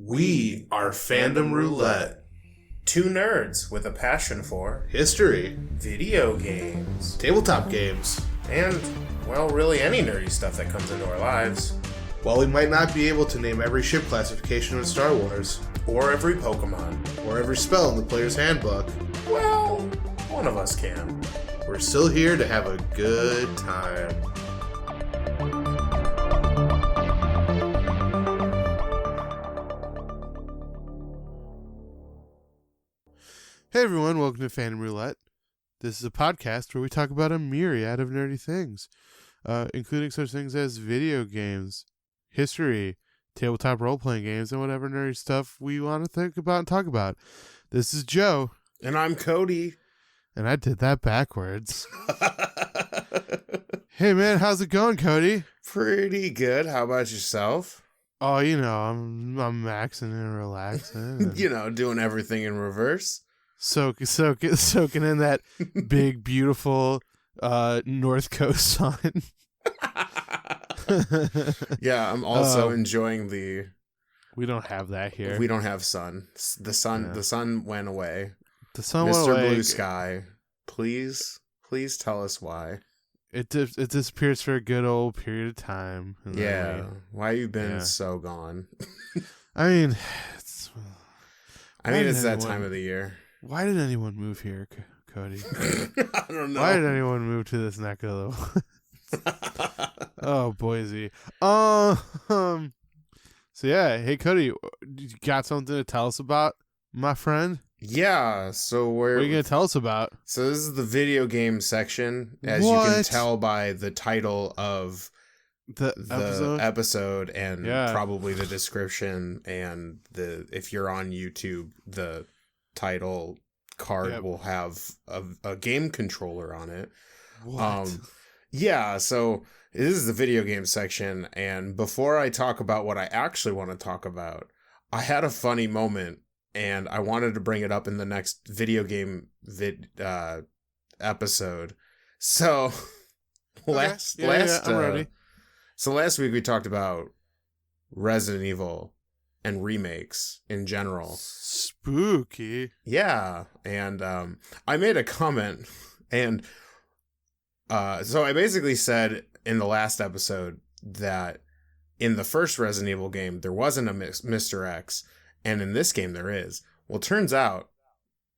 We are Fandom Roulette. Two nerds with a passion for History, video games, tabletop games, and, well, really any nerdy stuff that comes into our lives. While we might not be able to name every ship classification in Star Wars, Or every Pokemon. or every spell in the player's handbook, Well, one of us can. we're still here to have a good time. Hey everyone, welcome to Fandom Roulette. This is a podcast where we talk about a myriad of nerdy things, including such things as video games, history, tabletop role-playing games, and whatever nerdy stuff we want to think about and talk about. This is Joe. And I'm Cody. And I did that backwards. Hey man, how's it going, Cody? Pretty good. How about yourself? Oh, you know, I'm maxing and relaxing. And Doing everything in reverse. soaking in that big, beautiful North Coast sun. Yeah, I'm also enjoying the... We don't have that here. We don't have sun. The sun went away. The sun Mr. went away. Blue Sky, please tell us why. It disappears for a good old period of time. And then Yeah, why you been so gone? I mean, it's that time of the year. Why did anyone move here, Cody? I don't know. Why did anyone move to this neck of the woods? Oh, Boise. So yeah, hey Cody, you got something to tell us about, my friend? Yeah, so What are you gonna tell us about? So this is the video game section, as you can tell by the title of The episode and Yeah. probably the description, and if you're on YouTube, the title card will have a game controller on it. What? Yeah, so this is the video game section, and before I talk about what I actually want to talk about, I had a funny moment, and I wanted to bring it up in the next video game episode. So I'm ready. So last week we talked about Resident Evil and remakes in general. Spooky. Yeah, and I made a comment, and so I basically said in the last episode that in the first Resident Evil game there wasn't a Mr. X, and in this game there is. Well, turns out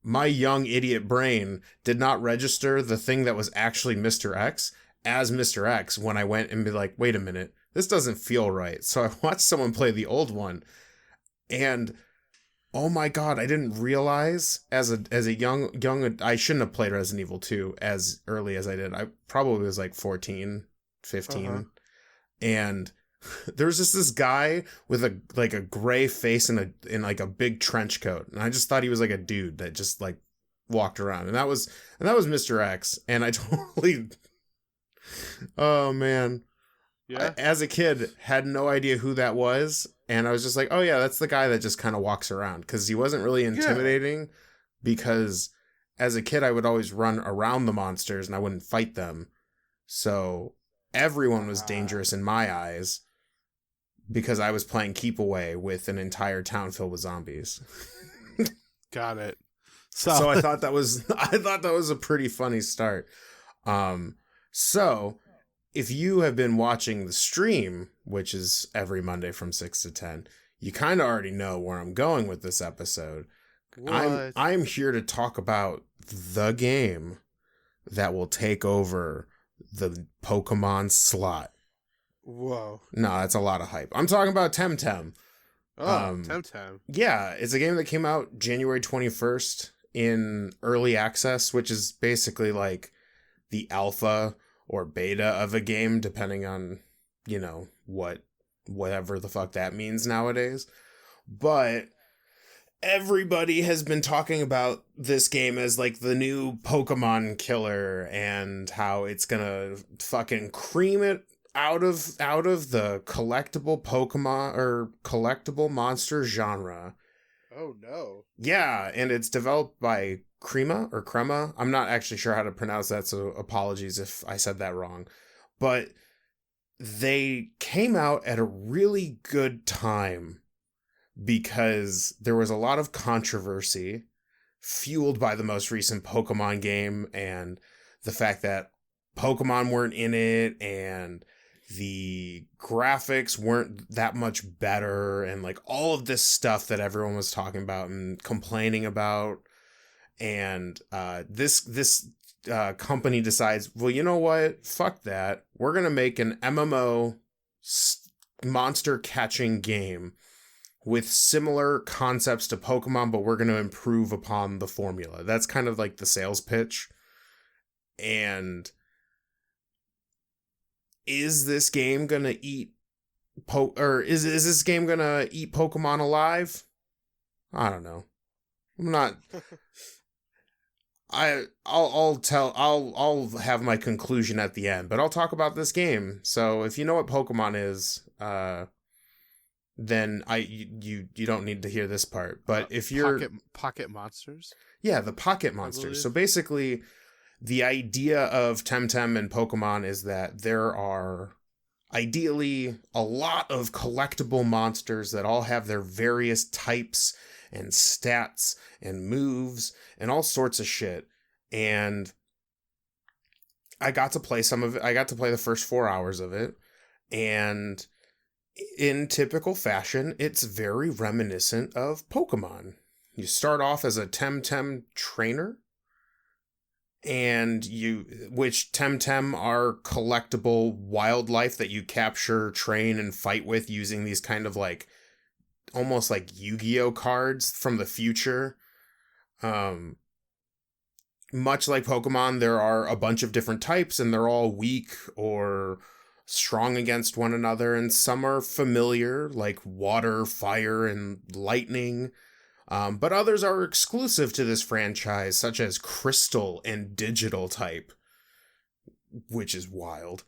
my young idiot brain did not register the thing that was actually Mr. X as Mr. X when I went and be like, wait a minute, this doesn't feel right. So I watched someone play the old one, and oh my god, I didn't realize as a young I shouldn't have played Resident Evil 2 as early as I did. I probably was like 14, 15. And there's just this guy with a gray face and in like a big trench coat. And I just thought he was like a dude that just like walked around. And that was Mr. X. And I totally oh man. Yeah. As a kid, had no idea who that was, and I was just like, oh yeah, that's the guy that just kind of walks around, because he wasn't really intimidating, because as a kid I would always run around the monsters and I wouldn't fight them, so everyone was dangerous in my eyes because I was playing keep away with an entire town filled with zombies. Got it. So I thought that was a pretty funny start. So if you have been watching the stream, which is every Monday from 6 to 10, you kind of already know where I'm going with this episode. What? I'm here to talk about the game that will take over the Pokemon slot. Whoa. No, that's a lot of hype. I'm talking about TemTem. Oh, TemTem. Yeah, it's a game that came out January 21st in early access, which is basically like the alpha or beta of a game, depending on, whatever the fuck that means nowadays. But everybody has been talking about this game as like the new Pokemon killer, and how it's gonna fucking cream it out of the collectible Pokemon or collectible monster genre. Oh no. Yeah, and it's developed by Crema. I'm not actually sure how to pronounce that, so apologies if I said that wrong. But they came out at a really good time because there was a lot of controversy fueled by the most recent Pokemon game and the fact that Pokemon weren't in it and the graphics weren't that much better and like all of this stuff that everyone was talking about and complaining about. And this company decides, well, you know what? Fuck that. We're going to make an MMO monster catching game with similar concepts to Pokemon, but we're going to improve upon the formula. That's kind of like the sales pitch. And is this game going to eat is this game going to eat Pokemon alive? I don't know. I'm not I'll have my conclusion at the end, but I'll talk about this game. So if you know what Pokemon is, then you don't need to hear this part. But if you're pocket monsters, yeah, the pocket monsters. So basically, the idea of TemTem and Pokemon is that there are ideally a lot of collectible monsters that all have their various types and stats and moves and all sorts of shit. And I got to play some of it. I got to play the first 4 hours of it. And in typical fashion, it's very reminiscent of Pokemon. You start off as a TemTem trainer, and which TemTem are collectible wildlife that you capture, train, and fight with using these kind of like almost like Yu-Gi-Oh cards from the future. Much like Pokemon, there are a bunch of different types, and they're all weak or strong against one another, and some are familiar, like water, fire, and lightning. But others are exclusive to this franchise, such as Crystal and Digital type, which is wild.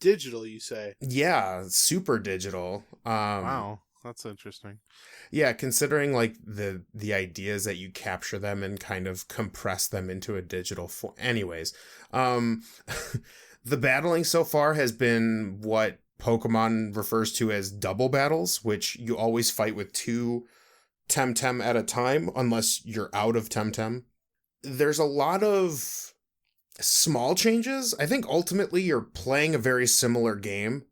Digital, you say? Yeah, super digital. Wow, that's interesting. Yeah, considering like the ideas that you capture them and kind of compress them into a digital form. Anyways, the battling so far has been what Pokemon refers to as double battles, which you always fight with 2 TemTem at a time, unless you're out of TemTem. There's a lot of small changes. I think ultimately you're playing a very similar game,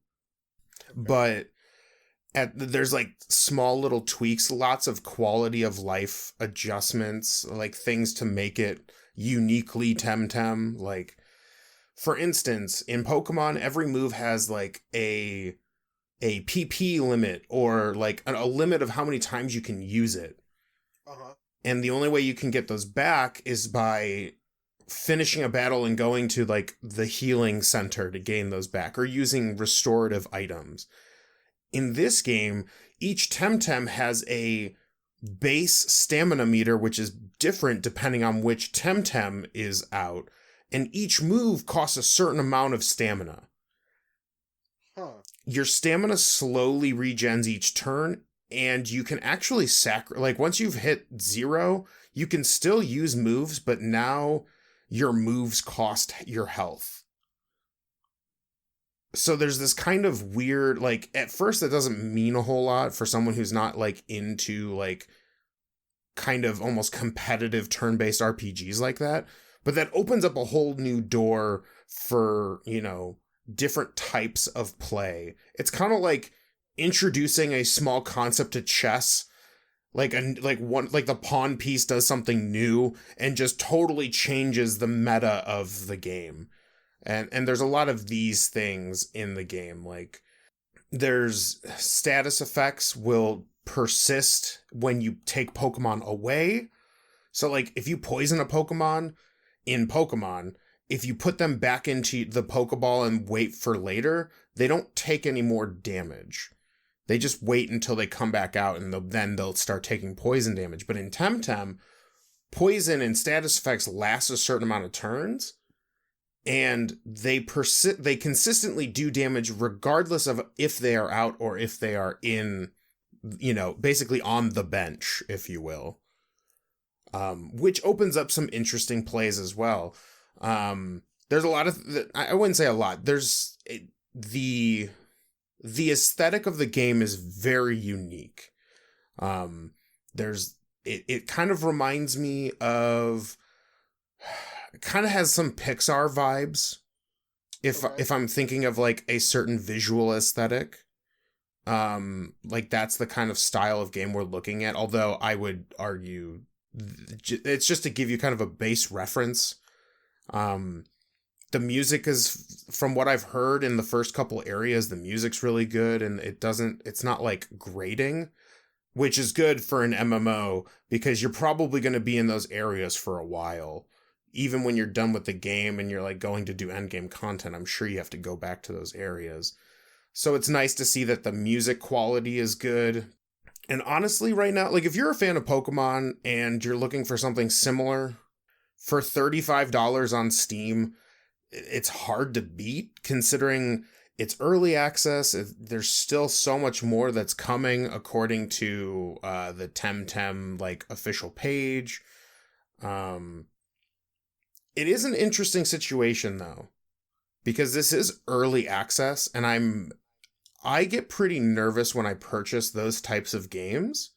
but there's like small little tweaks, lots of quality of life adjustments, like things to make it uniquely TemTem. Like, for instance, in Pokemon, every move has like a PP limit or like a limit of how many times you can use it. Uh-huh. And the only way you can get those back is by finishing a battle and going to like the healing center to gain those back, or using restorative items. In this game, each TemTem has a base stamina meter, which is different depending on which TemTem is out, and each move costs a certain amount of stamina. Huh. Your stamina slowly regens each turn, and you can actually like once you've hit 0, you can still use moves, but now your moves cost your health. So there's this kind of weird, like, at first that doesn't mean a whole lot for someone who's not like into like kind of almost competitive turn-based RPGs like that, but that opens up a whole new door for, you know, different types of play. It's kind of like introducing a small concept to chess, like the pawn piece does something new and just totally changes the meta of the game. And there's a lot of these things in the game. Like, there's status effects will persist when you take Pokemon away. So like if you poison a Pokemon in Pokemon, if you put them back into the Pokeball and wait for later, they don't take any more damage. They just wait until they come back out, and then they'll start taking poison damage. But in TemTem, poison and status effects last a certain amount of turns, and they consistently do damage regardless of if they are out or if they are in, you know, basically on the bench, if you will. Which opens up some interesting plays as well. There's a lot of, I wouldn't say a lot. There's the aesthetic of the game is very unique. There's it kind of reminds me of, it kind of has some Pixar vibes if I'm thinking of like a certain visual aesthetic. Like that's the kind of style of game we're looking at, although I would argue it's just to give you kind of a base reference. The music is, from what I've heard in the first couple areas, the music's really good, and it's not like grating, which is good for an MMO because you're probably going to be in those areas for a while. Even when you're done with the game and you're like going to do endgame content, I'm sure you have to go back to those areas. So it's nice to see that the music quality is good. And honestly, right now, like if you're a fan of Pokemon and you're looking for something similar, for $35 on Steam, it's hard to beat considering it's early access. There's still so much more that's coming according to the TemTem like official page. It is an interesting situation though, because this is early access, and I get pretty nervous when I purchase those types of games.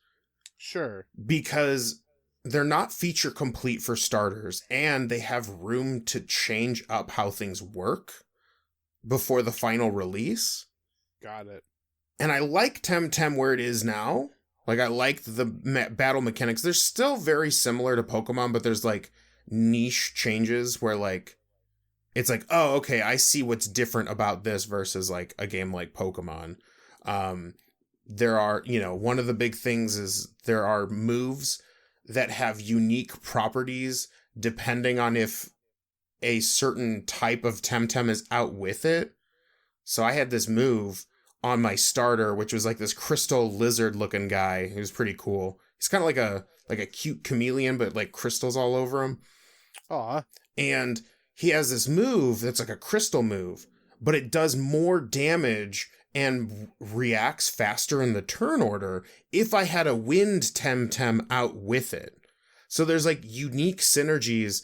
Sure. Because they're not feature complete for starters, and they have room to change up how things work before the final release. Got it. And I like TemTem where it is now. Like, I like the battle mechanics. They're still very similar to Pokemon, but there's, like, niche changes where, like, it's like, oh, okay, I see what's different about this versus, like, a game like Pokemon. There are, one of the big things is there are moves that have unique properties depending on if a certain type of TemTem is out with it. So I had this move on my starter, which was like this crystal lizard looking guy. He was pretty cool. He's kind of like a cute chameleon, but like crystals all over him. Aw. And he has this move that's like a crystal move, but it does more damage and reacts faster in the turn order if I had a wind TemTem out with it. So there's like unique synergies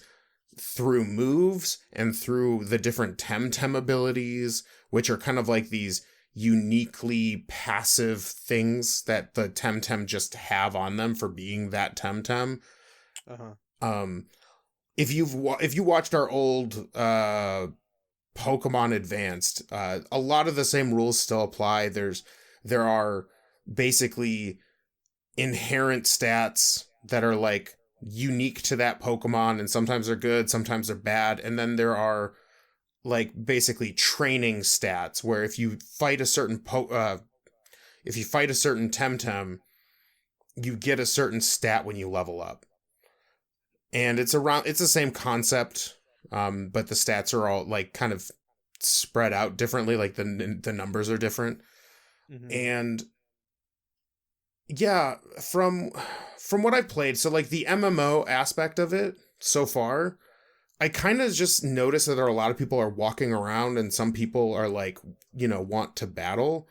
through moves and through the different TemTem abilities, which are kind of like these uniquely passive things that the TemTem just have on them for being that TemTem. If you watched our old Pokemon Advanced, a lot of the same rules still apply. There are basically inherent stats that are like unique to that Pokemon, and sometimes they're good, sometimes they're bad. And then there are like basically training stats where if you fight a certain TemTem, you get a certain stat when you level up. And it's the same concept. But the stats are all like kind of spread out differently. Like the numbers are different. Mm-hmm. And yeah, from what I've played, so like the MMO aspect of it so far, I kind of just noticed that there are a lot of people are walking around and some people are like, want to battle.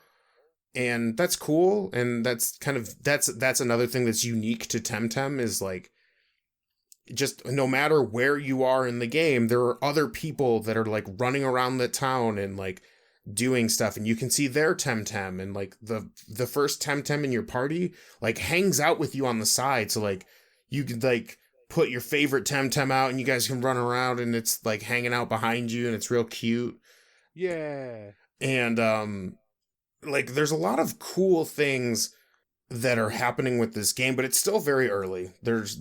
And that's cool. And that's another thing that's unique to TemTem is like, just no matter where you are in the game, there are other people that are like running around the town and like doing stuff, and you can see their TemTem, and like the first TemTem in your party like hangs out with you on the side, so like you could like put your favorite TemTem out and you guys can run around and it's like hanging out behind you and it's real cute. Yeah. And like there's a lot of cool things that are happening with this game, but it's still very early. There's,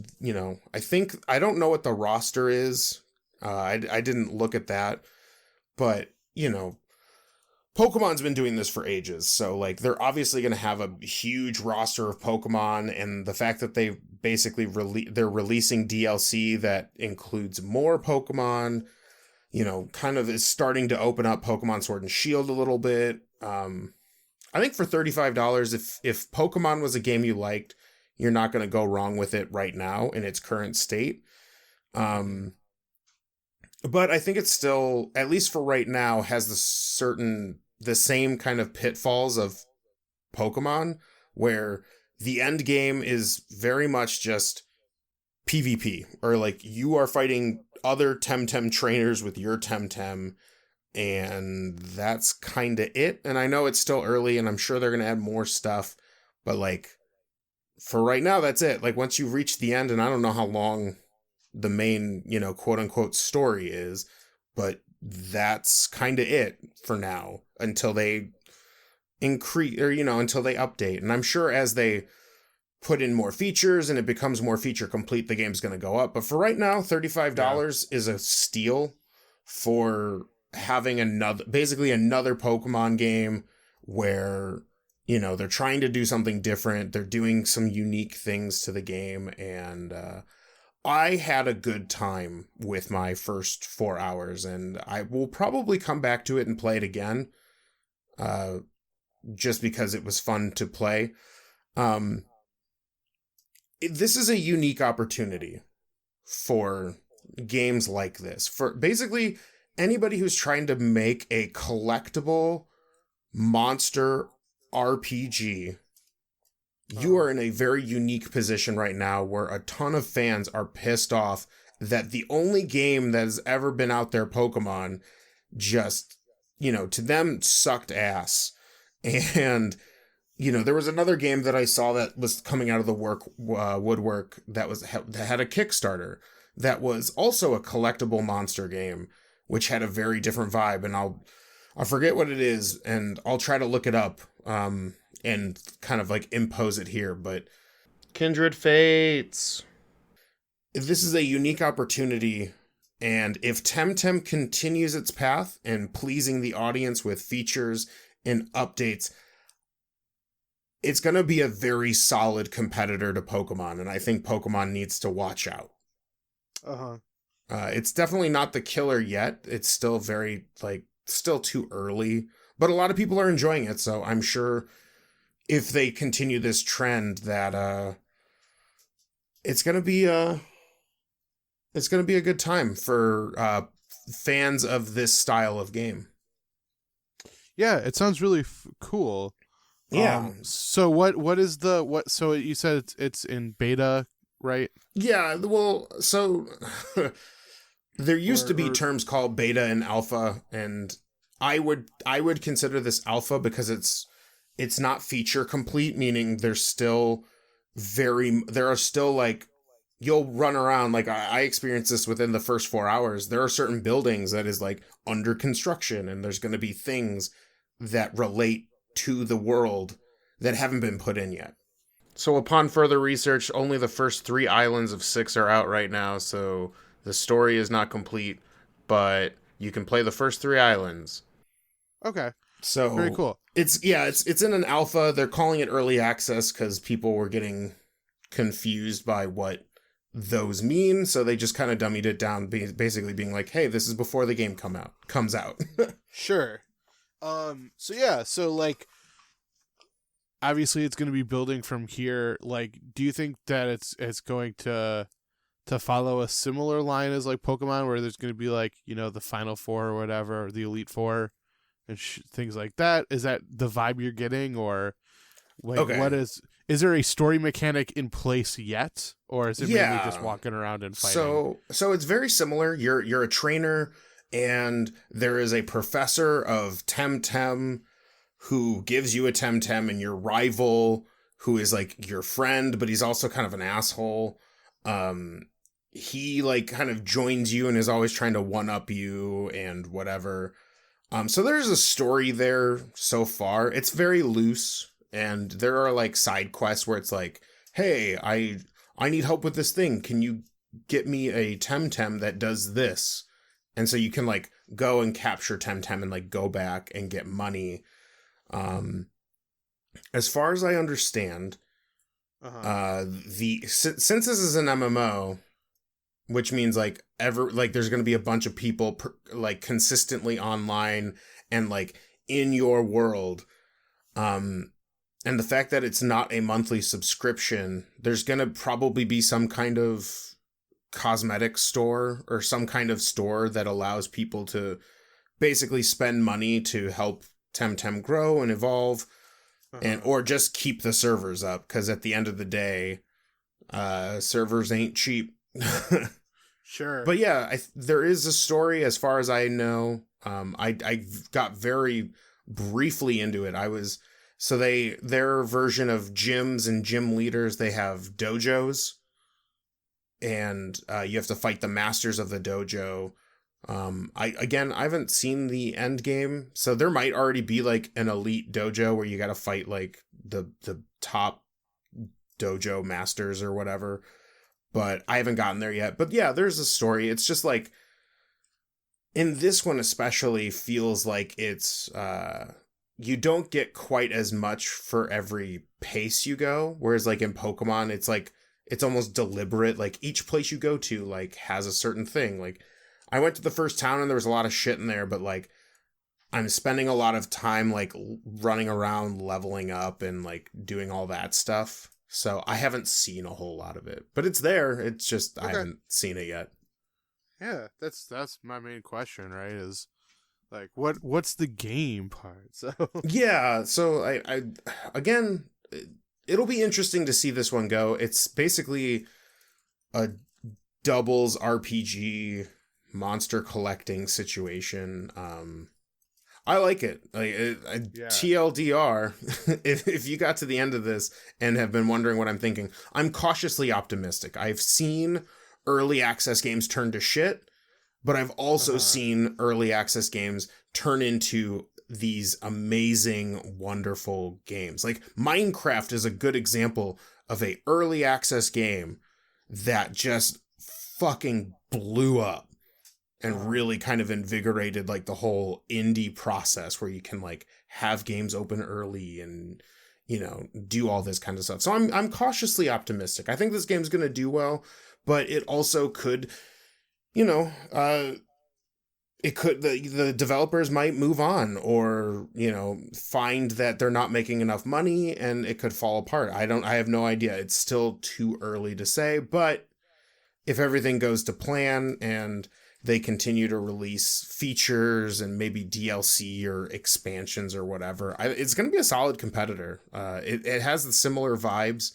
I don't know what the roster is. I didn't look at that, but Pokemon's been doing this for ages. So like, they're obviously going to have a huge roster of Pokemon, and the fact that they basically they're releasing DLC that includes more Pokemon, kind of is starting to open up Pokemon Sword and Shield a little bit. I think for $35, if Pokemon was a game you liked, you're not going to go wrong with it right now in its current state. But I think it's still, at least for right now, has the same kind of pitfalls of Pokemon, where the end game is very much just PvP, or like you are fighting other TemTem trainers with your TemTem, and that's kind of it. And I know it's still early, and I'm sure they're going to add more stuff, but like for right now, that's it. Like, once you reach the end, and I don't know how long the main, quote unquote story is, but that's kind of it for now until they increase, or, until they update. And I'm sure as they put in more features and it becomes more feature complete, the game's going to go up. But for right now, $35 is a steal for having basically another Pokemon game where, they're trying to do something different. They're doing some unique things to the game. And I had a good time with my first 4 hours, and I will probably come back to it and play it again. Just because it was fun to play. This is a unique opportunity for games like this. For basically anybody who's trying to make a collectible monster RPG, you are in a very unique position right now where a ton of fans are pissed off that the only game that has ever been out there, Pokemon, just, to them sucked ass. And, there was another game that I saw that was coming out of the woodwork that had a Kickstarter that was also a collectible monster game, which had a very different vibe. And I'll forget what it is, and I'll try to look it up and kind of like impose it here. But Kindred Fates. This is a unique opportunity. And if TemTem continues its path and pleasing the audience with features and updates, it's going to be a very solid competitor to Pokemon, and I think Pokemon needs to watch out. It's definitely not the killer yet. It's still still too early, but a lot of people are enjoying it, so I'm sure if they continue this trend that it's going to be a good time for fans of this style of game. Yeah, it sounds really cool. Yeah. So so you said it's in beta, right? Yeah, well, so there used to be terms called beta and alpha, and I would consider this alpha because it's not feature complete, meaning there are still like, you'll run around, like I experienced this within the first 4 hours. There are certain buildings that is like under construction, and there's going to be things that relate to the world that haven't been put in yet. So upon further research, only the first 3 islands of 6 are out right now, so the story is not complete, but you can play the first 3 islands. Okay. So very cool. It's in an alpha. They're calling it early access because people were getting confused by what those mean, so they just kind of dummied it down, basically being like, hey, this is before the game comes out. Sure. So like, obviously it's going to be building from here. Like, do you think that it's going to follow a similar line as like Pokemon, where there's going to be like, the Final Four or whatever, or the Elite Four and things like that? Is that the vibe you're getting, or like, okay, what is there a story mechanic in place yet, or is it mainly just walking around and fighting? So it's very similar. You're a trainer, and there is a professor of TemTem who gives you a TemTem, and your rival, who is like your friend, but he's also kind of an asshole. He like kind of joins you and is always trying to one up you and whatever. So there's a story there so far. It's very loose, and there are like side quests where it's like, hey, I need help with this thing. Can you get me a TemTem that does this? And so you can like go and capture TemTem and like go back and get money. As far as I understand, since this is an MMO, which means like there's going to be a bunch of people like consistently online and like in your world, and the fact that it's not a monthly subscription, there's going to probably be some kind of cosmetic store or some kind of store that allows people to basically spend money to help TemTem grow and evolve, and or just keep the servers up, because at the end of the day, servers ain't cheap. Sure. But yeah, there is a story as far as I know. I got very briefly into it. I was So their version of gyms and gym leaders, they have dojos, and you have to fight the masters of the dojo. I haven't seen the end game, so there might already be like an elite dojo where you got to fight like the top dojo masters or whatever, but I haven't gotten there yet. But yeah, there's a story. It's just like in this one especially feels like it's you don't get quite as much for every pace you go, whereas like in Pokemon it's almost deliberate. Like each place you go to like has a certain thing. Like I went to the first town and there was a lot of shit in there, but like I'm spending a lot of time like running around, leveling up and like doing all that stuff. So I haven't seen a whole lot of it, but it's there. It's just, okay. I haven't seen it yet. Yeah. That's my main question, right? Is like, what's the game part? So yeah. So I again, it'll be interesting to see this one go. It's basically a doubles RPG monster collecting situation. I like it. TLDR, if you got to the end of this and have been wondering what I'm thinking, I'm cautiously optimistic. I've seen early access games turn to shit, but I've also seen early access games turn into these amazing, wonderful games. Like Minecraft is a good example of a early access game that just fucking blew up and really kind of invigorated like the whole indie process where you can like have games open early and, you know, do all this kind of stuff. So I'm cautiously optimistic. I think this game's going to do well, but it also could, you know, the developers might move on or, you know, find that they're not making enough money and it could fall apart. I have no idea. It's still too early to say, but if everything goes to plan and they continue to release features and maybe DLC or expansions or whatever, it's going to be a solid competitor. It has the similar vibes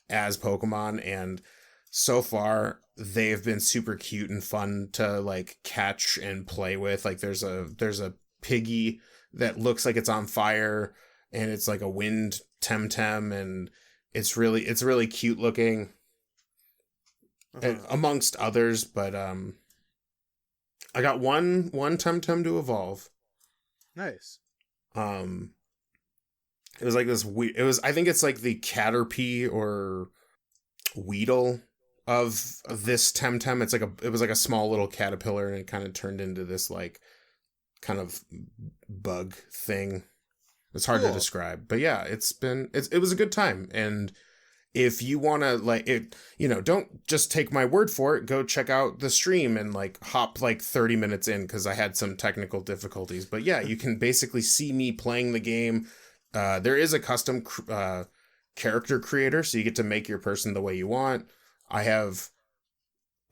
as Pokemon, and so far they've been super cute and fun to like catch and play with. Like there's a piggy that looks like it's on fire, and it's like a wind TemTem, and it's really cute looking, amongst others. But I got one TemTem to evolve. Nice. It was like this I think it's like the Caterpie or Weedle of this TemTem. It was like a small little caterpillar, and it kind of turned into this like kind of bug thing. It's hard to describe, but yeah, it was a good time. And if you want to like it, you know, don't just take my word for it. Go check out the stream and like hop like 30 minutes in, because I had some technical difficulties. But yeah, you can basically see me playing the game. There is a custom character creator, so you get to make your person the way you want. I have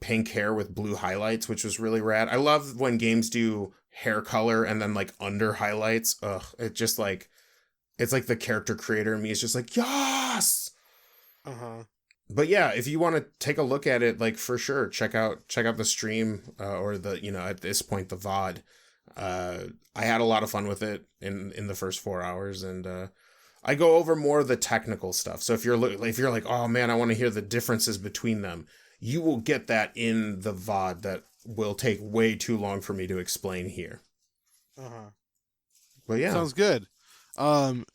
pink hair with blue highlights, which was really rad. I love when games do hair color and then like under highlights. Ugh, it just like, it's like the character creator in me is just like, yes! But yeah, if you want to take a look at it, like for sure, check out the stream or the, you know, at this point, the VOD. I had a lot of fun with it in the first 4 hours, and I go over more of the technical stuff. So if you're like, oh man, I want to hear the differences between them, you will get that in the VOD that will take way too long for me to explain here. But yeah, sounds good.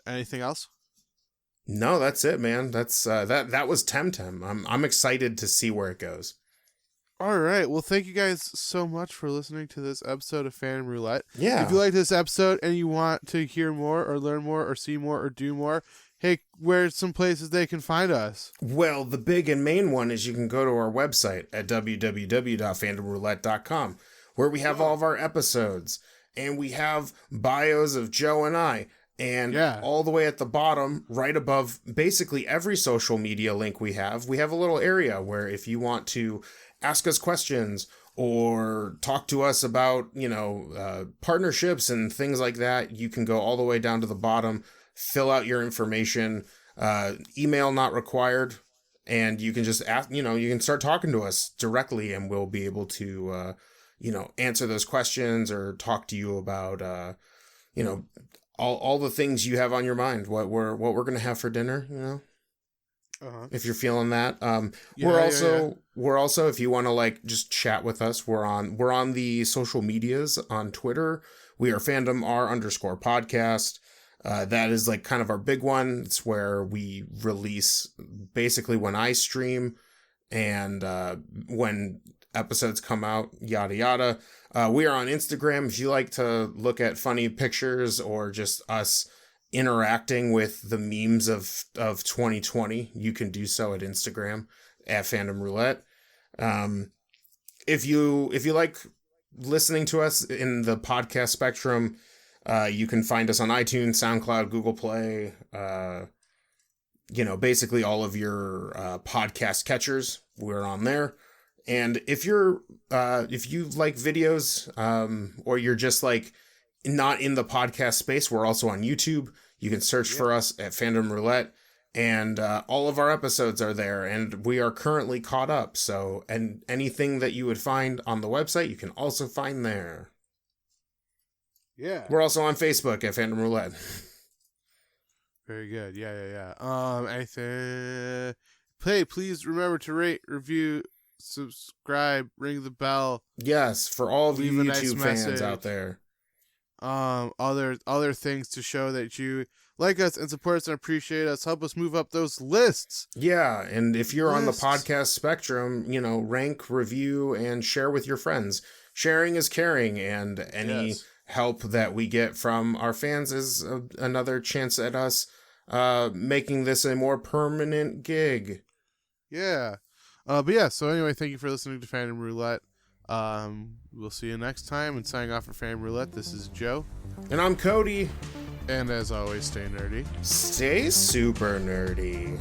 Anything else? No, that's it, man. That's that was TemTem. I'm excited to see where it goes. All right. Well, thank you guys so much for listening to this episode of Fandom Roulette. Yeah. If you like this episode and you want to hear more or learn more or see more or do more, hey, where's some places they can find us? Well, the big and main one is you can go to our website at www.fandomroulette.com, where we have all of our episodes, and we have bios of Joe and I. And all the way at the bottom, right above basically every social media link we have a little area where if you want to ask us questions or talk to us about, you know, partnerships and things like that, you can go all the way down to the bottom, fill out your information, email not required, and you can just ask, you know, you can start talking to us directly, and we'll be able to, you know, answer those questions or talk to you about, you know, all the things you have on your mind, what we're gonna have for dinner, you know. If you're feeling that, we're also, if you want to like just chat with us, we're on the social medias on Twitter. We are fandom_podcast. That is like kind of our big one. It's where we release basically when I stream and when episodes come out, yada yada. We are on Instagram. If you like to look at funny pictures or just us interacting with the memes of 2020, you can do so at Instagram at Fandom Roulette. If you like listening to us in the podcast spectrum, you can find us on iTunes, SoundCloud, Google Play, basically all of your podcast catchers. We're on there. And if you like videos, or you're just like not in the podcast space, we're also on YouTube. You can search for us at Fandom Roulette, and all of our episodes are there, and we are currently caught up. So, and anything that you would find on the website, you can also find there. Yeah. We're also on Facebook at Fandom Roulette. Very good. Yeah. Please remember to rate, review, subscribe, ring the bell. Yes, for all of you YouTube nice fans message. out there. Other things to show that you like us and support us and appreciate us. Help us move up those lists. Yeah, and if you're on the podcast spectrum, rank, review, and share with your friends. Sharing is caring, and any help that we get from our fans is another chance at us making this a more permanent gig. Yeah. So anyway, thank you for listening to Fandom Roulette. We'll see you next time, and signing off for Fandom Roulette, this is Joe. And I'm Cody. And as always, stay nerdy. Stay super nerdy.